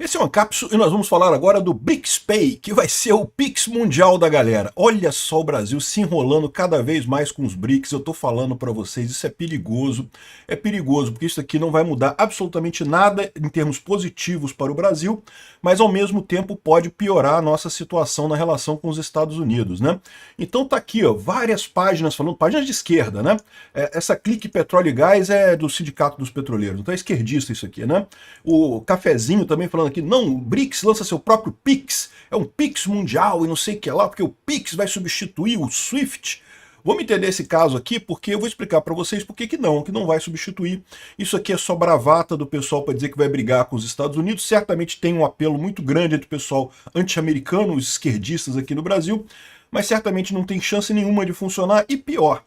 Esse é uma cápsula e nós vamos falar agora do BRICS-Pay, que vai ser o Pix mundial da galera. Olha só o Brasil se enrolando cada vez mais com os BRICS. Eu tô falando para vocês, isso é perigoso. É perigoso porque isso aqui não vai mudar absolutamente nada em termos positivos para o Brasil, mas ao mesmo tempo pode piorar a nossa situação na relação com os Estados Unidos, né? Então tá aqui, ó, várias páginas falando, páginas de esquerda, né? Essa Clique Petróleo e Gás é do Sindicato dos Petroleiros, então é esquerdista isso aqui, né? O Cafezinho também falando aqui, não, o BRICS lança seu próprio Pix, é um Pix mundial e não sei o que lá, porque o Pix vai substituir o SWIFT. Vamos entender esse caso aqui, porque eu vou explicar para vocês por que não vai substituir. Isso aqui é só bravata do pessoal para dizer que vai brigar com os Estados Unidos. Certamente tem um apelo muito grande entre o pessoal anti-americano, os esquerdistas aqui no Brasil, mas certamente não tem chance nenhuma de funcionar, e pior,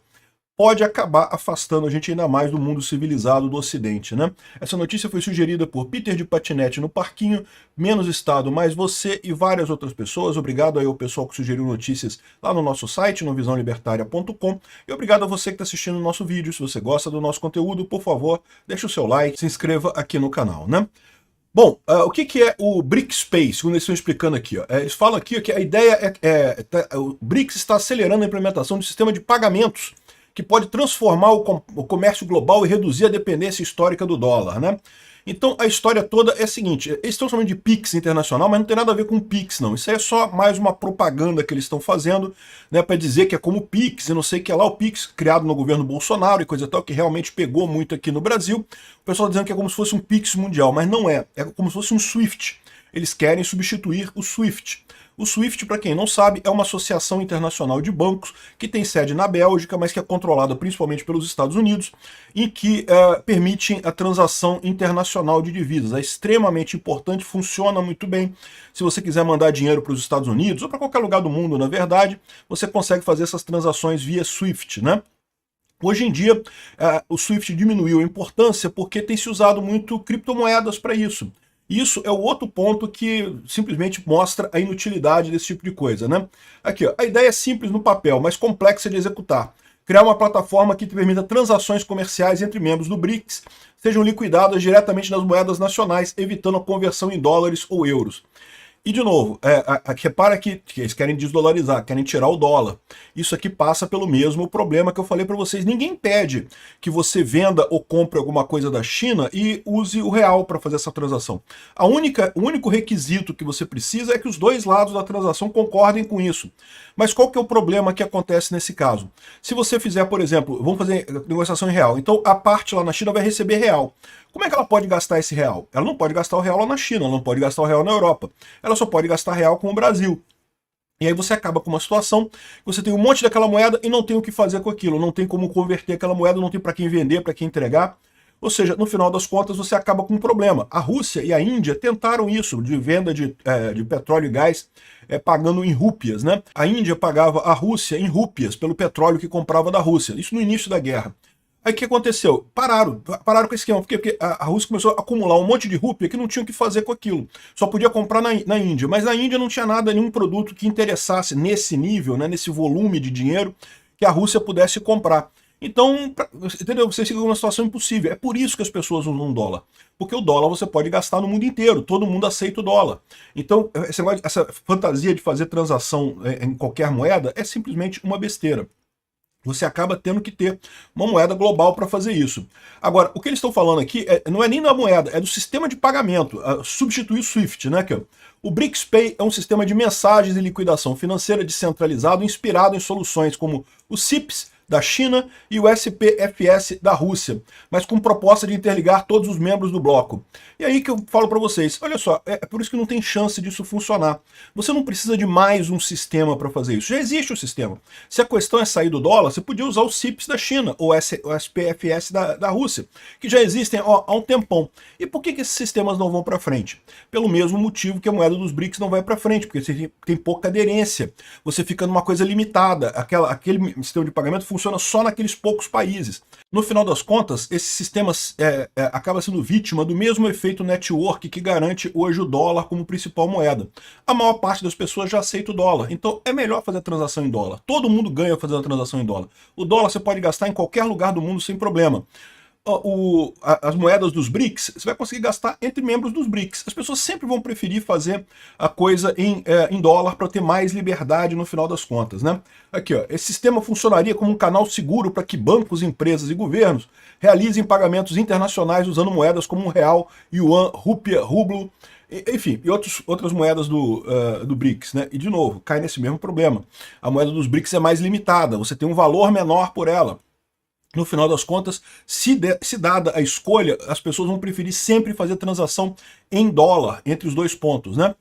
pode acabar afastando a gente ainda mais do mundo civilizado do Ocidente, né? Essa notícia foi sugerida por Peter de Patinete no Parquinho, Menos Estado Mais Você e várias outras pessoas. Obrigado aí ao pessoal que sugeriu notícias lá no nosso site, no visãolibertaria.com, e obrigado a você que está assistindo o nosso vídeo. Se você gosta do nosso conteúdo, por favor, deixe o seu like, se inscreva aqui no canal, né? Bom, o que é o BRICS-Pay, segundo eles estão explicando aqui? Ó. Eles falam aqui que a ideia o BRICS está acelerando a implementação de um sistema de pagamentos que pode transformar o comércio global e reduzir a dependência histórica do dólar, né? Então a história toda é a seguinte, eles estão chamando de PIX internacional, mas não tem nada a ver com PIX não, isso aí é só mais uma propaganda que eles estão fazendo, né, para dizer que é como o PIX e não sei o que lá, o PIX criado no governo Bolsonaro e coisa e tal, que realmente pegou muito aqui no Brasil, o pessoal dizendo que é como se fosse um PIX mundial, mas não é, é como se fosse um SWIFT, eles querem substituir o SWIFT. O SWIFT, para quem não sabe, é uma associação internacional de bancos que tem sede na Bélgica, mas que é controlada principalmente pelos Estados Unidos e que permite a transação internacional de divisas. É extremamente importante, funciona muito bem. Se você quiser mandar dinheiro para os Estados Unidos ou para qualquer lugar do mundo, na verdade, você consegue fazer essas transações via SWIFT, né? Hoje em dia, o SWIFT diminuiu a importância porque tem se usado muito criptomoedas para isso. Isso é o outro ponto que simplesmente mostra a inutilidade desse tipo de coisa, né? Aqui, ó, a ideia é simples no papel, mas complexa de executar. Criar uma plataforma que permita transações comerciais entre membros do BRICS sejam liquidadas diretamente nas moedas nacionais, evitando a conversão em dólares ou euros. E, de novo, repara que eles querem desdolarizar, querem tirar o dólar. Isso aqui passa pelo mesmo problema que eu falei para vocês. Ninguém pede que você venda ou compre alguma coisa da China e use o real para fazer essa transação. O único requisito que você precisa é que os dois lados da transação concordem com isso. Mas qual que é o problema que acontece nesse caso? Se você fizer, por exemplo, vamos fazer negociação em real, então a parte lá na China vai receber real. Como é que ela pode gastar esse real? Ela não pode gastar o real lá na China, ela não pode gastar o real na Europa. Ela só pode gastar real com o Brasil. E aí você acaba com uma situação que você tem um monte daquela moeda e não tem o que fazer com aquilo, não tem como converter aquela moeda, não tem para quem vender, para quem entregar. Ou seja, no final das contas você acaba com um problema. A Rússia e a Índia tentaram isso, de venda de petróleo e gás pagando em rúpias, né? A Índia pagava a Rússia em rúpias pelo petróleo que comprava da Rússia, isso no início da guerra. Aí o que aconteceu? Pararam com esse esquema, porque a Rússia começou a acumular um monte de rúpia que não tinha o que fazer com aquilo. Só podia comprar na Índia, mas na Índia não tinha nada, nenhum produto que interessasse nesse nível, né, nesse volume de dinheiro que a Rússia pudesse comprar. Então, entendeu? Você fica numa situação impossível. É por isso que as pessoas usam dólar. Porque o dólar você pode gastar no mundo inteiro, todo mundo aceita o dólar. Então, essa fantasia de fazer transação em qualquer moeda é simplesmente uma besteira. Você acaba tendo que ter uma moeda global para fazer isso. Agora, o que eles estão falando aqui não é nem da moeda, é do sistema de pagamento, substituir o SWIFT, né? O BRICS-Pay é um sistema de mensagens e liquidação financeira descentralizado inspirado em soluções como o CIPS da China e o SPFS da Rússia, mas com proposta de interligar todos os membros do bloco. E aí que eu falo para vocês, olha só, é por isso que não tem chance disso funcionar. Você não precisa de mais um sistema para fazer isso, já existe o sistema. Se a questão é sair do dólar, você podia usar o CIPS da China, ou o SPFS da Rússia, que já existem há um tempão. E por que esses sistemas não vão para frente? Pelo mesmo motivo que a moeda dos BRICS não vai para frente, porque você tem pouca aderência, você fica numa coisa limitada, aquele sistema de pagamento funciona só naqueles poucos países. No final das contas, esse sistema acaba sendo vítima do mesmo efeito network que garante hoje o dólar como principal moeda. A maior parte das pessoas já aceita o dólar, então é melhor fazer a transação em dólar. Todo mundo ganha fazendo a transação em dólar. O dólar você pode gastar em qualquer lugar do mundo sem problema. as moedas dos BRICS, você vai conseguir gastar entre membros dos BRICS. As pessoas sempre vão preferir fazer a coisa em dólar para ter mais liberdade no final das contas, né? Aqui, ó, esse sistema funcionaria como um canal seguro para que bancos, empresas e governos realizem pagamentos internacionais usando moedas como o real, yuan, rúpia, rublo, enfim, e outras moedas do BRICS, né? E de novo, cai nesse mesmo problema. A moeda dos BRICS é mais limitada, você tem um valor menor por ela. No final das contas, se dada a escolha, as pessoas vão preferir sempre fazer transação em dólar entre os dois pontos, né?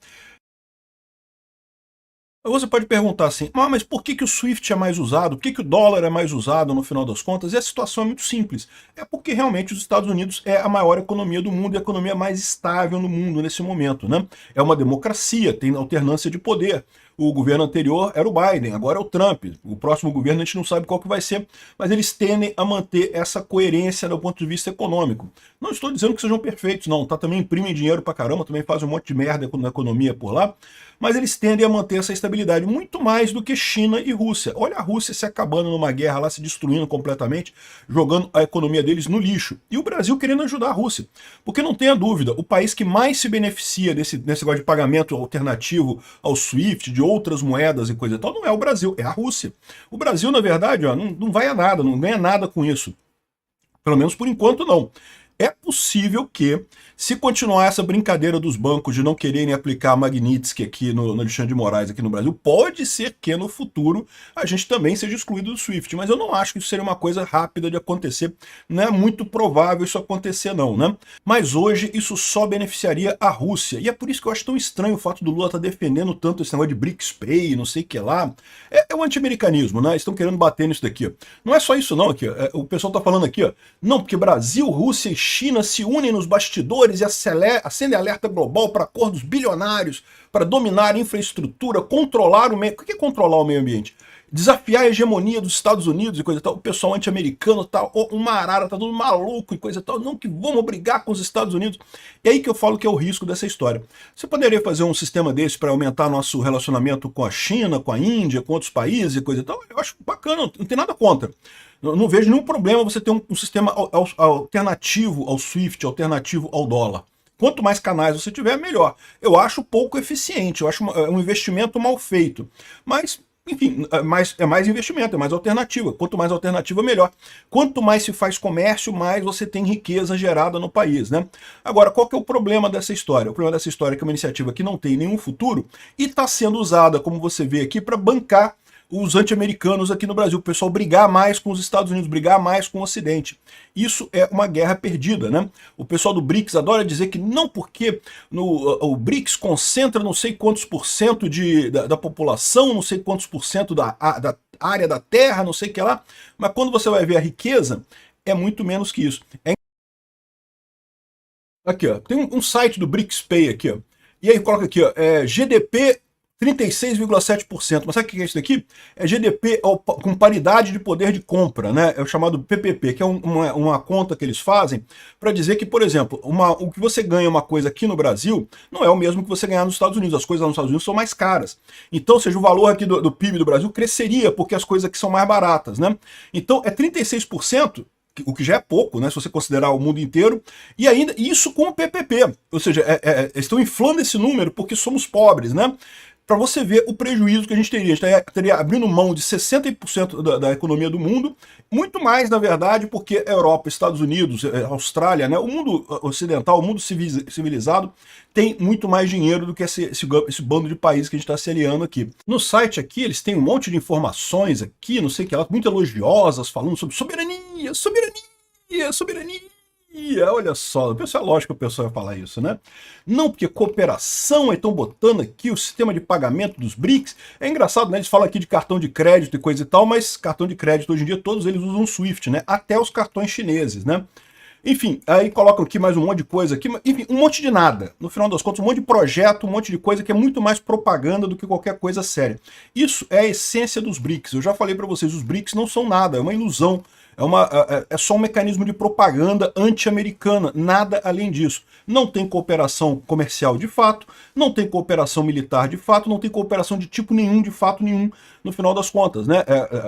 Você pode perguntar assim, mas por que o SWIFT é mais usado? Por que o dólar é mais usado no final das contas? E a situação é muito simples. É porque realmente os Estados Unidos é a maior economia do mundo e a economia mais estável no mundo nesse momento, né? É uma democracia, tem alternância de poder. O governo anterior era o Biden, agora é o Trump. O próximo governo a gente não sabe qual que vai ser, mas eles tendem a manter essa coerência do ponto de vista econômico. Não estou dizendo que sejam perfeitos, não. Tá, também imprimem dinheiro pra caramba, também fazem um monte de merda na economia por lá, mas eles tendem a manter essa estabilidade muito mais do que China e Rússia. Olha a Rússia se acabando numa guerra lá, se destruindo completamente, jogando a economia deles no lixo. E o Brasil querendo ajudar a Rússia. Porque não tenha dúvida, o país que mais se beneficia desse negócio de pagamento alternativo ao SWIFT, de outras moedas e coisa e tal, não é o Brasil, é a Rússia. O Brasil, na verdade, ó, não vai a nada, não ganha nada com isso. Pelo menos por enquanto não. É possível que, se continuar essa brincadeira dos bancos de não quererem aplicar a Magnitsky aqui no Alexandre de Moraes aqui no Brasil, pode ser que no futuro a gente também seja excluído do SWIFT, mas eu não acho que isso seria uma coisa rápida de acontecer, não é muito provável isso acontecer não, né? Mas hoje isso só beneficiaria a Rússia, e é por isso que eu acho tão estranho o fato do Lula estar defendendo tanto esse negócio de BRICS Pay, não sei o que lá. É o anti-americanismo, né? Eles estão querendo bater nisso daqui. Não é só isso não, aqui, o pessoal tá falando aqui, ó, não, porque Brasil, Rússia e China se unem nos bastidores e acendem alerta global para acordos bilionários, para dominar a infraestrutura, controlar o meio... O que é controlar o meio ambiente? Desafiar a hegemonia dos Estados Unidos e coisa e tal. O pessoal anti-americano tá uma arara, tá todo maluco e coisa e tal. Não, que vamos brigar com os Estados Unidos. E aí que eu falo que é o risco dessa história. Você poderia fazer um sistema desse para aumentar nosso relacionamento com a China, com a Índia, com outros países e coisa e tal? Eu acho bacana, não tem nada contra. Não vejo nenhum problema você ter um sistema alternativo ao SWIFT, alternativo ao dólar. Quanto mais canais você tiver, melhor. Eu acho pouco eficiente, eu acho um investimento mal feito. Mas, enfim, é mais investimento, é mais alternativa. Quanto mais alternativa, melhor. Quanto mais se faz comércio, mais você tem riqueza gerada no país, né? Agora, qual que é o problema dessa história? O problema dessa história é que é uma iniciativa que não tem nenhum futuro e está sendo usada, como você vê aqui, para bancar os anti-americanos aqui no Brasil, o pessoal brigar mais com os Estados Unidos, brigar mais com o Ocidente. Isso é uma guerra perdida, né? O pessoal do BRICS adora dizer que não, porque o BRICS concentra não sei quantos por cento da população, não sei quantos por cento da área da terra, não sei o que lá, mas quando você vai ver a riqueza, é muito menos que isso. Aqui, ó, tem um site do BRICS Pay aqui, ó, e aí coloca aqui, ó, GDP 36,7%. Mas sabe o que é isso daqui? É GDP com paridade de poder de compra, né? É o chamado PPP, que é uma conta que eles fazem para dizer que, por exemplo, o que você ganha uma coisa aqui no Brasil não é o mesmo que você ganhar nos Estados Unidos. As coisas lá nos Estados Unidos são mais caras. Então, ou seja, o valor aqui do PIB do Brasil cresceria porque as coisas aqui são mais baratas, né? Então, é 36%, o que já é pouco, né, se você considerar o mundo inteiro, e ainda isso com o PPP, ou seja, estão inflando esse número porque somos pobres, né? Para você ver o prejuízo que a gente teria abrindo mão de 60% da economia do mundo, muito mais, na verdade, porque Europa, Estados Unidos, Austrália, né, o mundo ocidental, o mundo civilizado, tem muito mais dinheiro do que esse bando de países que a gente está se aliando aqui. No site aqui, eles têm um monte de informações aqui, não sei o que lá, muito elogiosas, falando sobre soberania, soberania, soberania. Olha só, é lógico que o pessoal vai falar isso, né? Não, porque cooperação, aí estão botando aqui o sistema de pagamento dos BRICS. É engraçado, né? Eles falam aqui de cartão de crédito e coisa e tal, mas cartão de crédito hoje em dia todos eles usam SWIFT, né? Até os cartões chineses, né? Enfim, aí colocam aqui mais um monte de coisa aqui, enfim, um monte de nada. No final das contas, um monte de projeto, um monte de coisa que é muito mais propaganda do que qualquer coisa séria. Isso é a essência dos BRICS. Eu já falei para vocês, os BRICS não são nada, é uma ilusão. É só um mecanismo de propaganda anti-americana, nada além disso. Não tem cooperação comercial de fato, não tem cooperação militar de fato, não tem cooperação de tipo nenhum, de fato nenhum, no final das contas, né?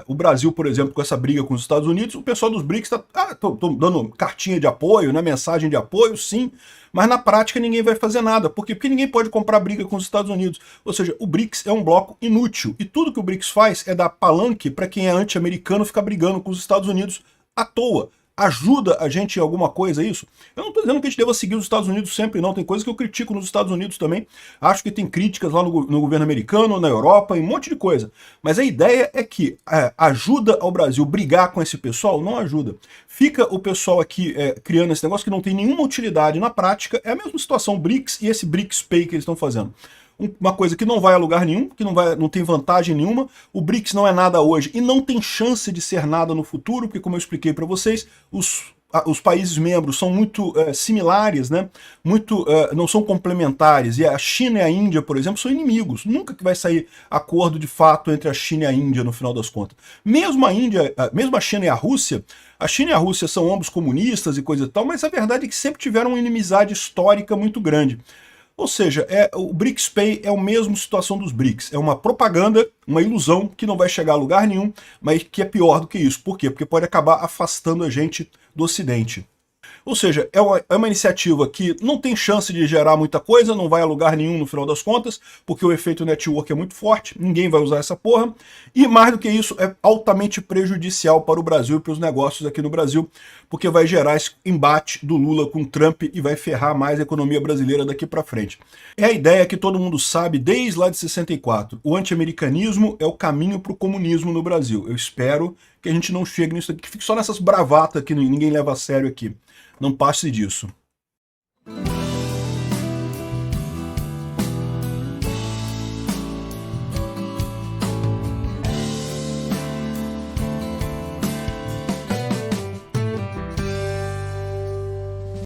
O Brasil, por exemplo, com essa briga com os Estados Unidos, o pessoal dos BRICS está dando cartinha de apoio, né, mensagem de apoio, sim, mas na prática ninguém vai fazer nada. Por quê? Porque ninguém pode comprar briga com os Estados Unidos. Ou seja, o BRICS é um bloco inútil. E tudo que o BRICS faz é dar palanque para quem é anti-americano ficar brigando com os Estados Unidos à toa. Ajuda a gente em alguma coisa isso? Eu não estou dizendo que a gente deva seguir os Estados Unidos sempre, não. Tem coisas que eu critico nos Estados Unidos também. Acho que tem críticas lá no governo americano, na Europa, em um monte de coisa. Mas a ideia é que ajuda ao Brasil brigar com esse pessoal? Não ajuda. Fica o pessoal aqui criando esse negócio que não tem nenhuma utilidade na prática. É a mesma situação BRICS e esse BRICS Pay que eles estão fazendo. Uma coisa que não vai a lugar nenhum, que não tem vantagem nenhuma. O BRICS não é nada hoje e não tem chance de ser nada no futuro, porque, como eu expliquei para vocês, os países membros são muito similares, né? Não são complementares. E a China e a Índia, por exemplo, são inimigos. Nunca que vai sair acordo de fato entre a China e a Índia, no final das contas. Mesmo a China e a Rússia são ambos comunistas e coisa e tal, mas a verdade é que sempre tiveram uma inimizade histórica muito grande. Ou seja, o BRICS Pay é a mesma situação dos BRICS. É uma propaganda, uma ilusão que não vai chegar a lugar nenhum, mas que é pior do que isso. Por quê? Porque pode acabar afastando a gente do Ocidente. Ou seja, é uma iniciativa que não tem chance de gerar muita coisa, não vai a lugar nenhum no final das contas, porque o efeito network é muito forte, ninguém vai usar essa porra, e mais do que isso, é altamente prejudicial para o Brasil e para os negócios aqui no Brasil, porque vai gerar esse embate do Lula com Trump e vai ferrar mais a economia brasileira daqui para frente. É a ideia que todo mundo sabe desde lá de 64, o anti-americanismo é o caminho para o comunismo no Brasil. Eu espero que a gente não chegue nisso aqui, que fique só nessas bravatas que ninguém leva a sério aqui. Não passe disso.